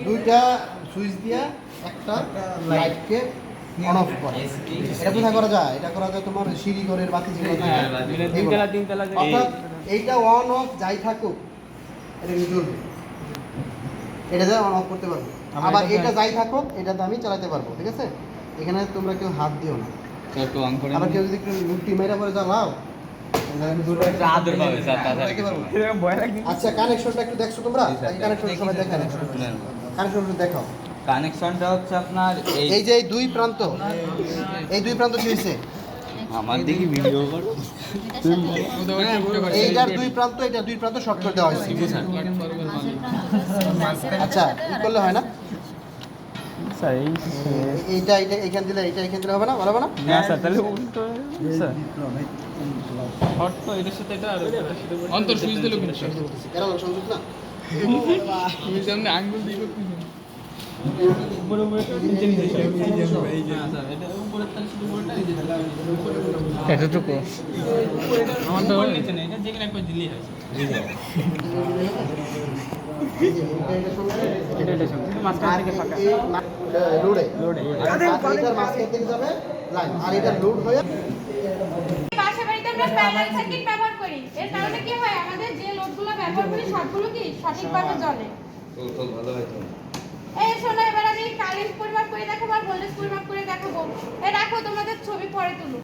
দুইটা সুইচ দিয়া একটা লাইটকে অন অফ করে। এটা কোথায় করা যায়? এটা করা যায় তোমার সিঁড়ি ঘরের বাতি যেগুলো অর্থাৎ এইটা অন অফ যাই থাকুক এটা জ্বলবে, এটা দিয়ে অন অফ করতে পারবো। আবার এটা যাই থাকুক এটাতে আমি চালাতে পারবো। ঠিক আছে, এখানে তোমরা কেউ হাত দিও না। আবার কেউ যদি একটু লুটি মেরা পরে জ্বালাও আচ্ছা, কানেকশনটা একটু দেখছো তোমরা? কানেকশন সবাই দেখেন, কানেকশন দেখাও। কানেকশনটা হচ্ছে আপনার এই যে দুই প্রান্ত কি হয়েছে? আমার দিকে ভিডিও করো। এইটার দুই প্রান্ত শর্ট করে দেওয়া হয়েছে। আচ্ছা, কি করলে হয় না? এইটা এইখান দিলে হবে না? ভালো হবে না? না স্যার, তাহলে উল্টো স্যার হট তো এটার সাথে এটা আর অন্তর সুইচ দিলো কিন্তু কেন সংযোগ না? তুমি সামনে আঙ্গুল দিয়ে করতেছ উপরে নিচে নিচে এই যে স্যার এটা উপরে তাহলে শুধু উপরেটা এই যে এতটুকু আমার তো নিচে নেই, এটা যেখানে একবার দিলেই হয়। এটা সঙ্গে মাঝখান থেকে ফাঁকা লোডে এটার মাঝখান থেকে যাবে লাইন, আর এটা লোড হয়ে বাসা বাড়িতে আমরা প্যারালাল সার্কিট ব্যবহার করি। এর কারণে কি হয়, আমাদের যে লোডগুলো ব্যবহার করি সবগুলো কি সঠিকভাবে জ্বলে। তো ভালো হয় তো। এই শোনো, এবার আমি কারেন্ট পরিমাপ করে দেখাবো আর ভোল্টেজ পরিমাপ করে দেখাবো। রাখো, তোমাদের ছবি পরে তুলো।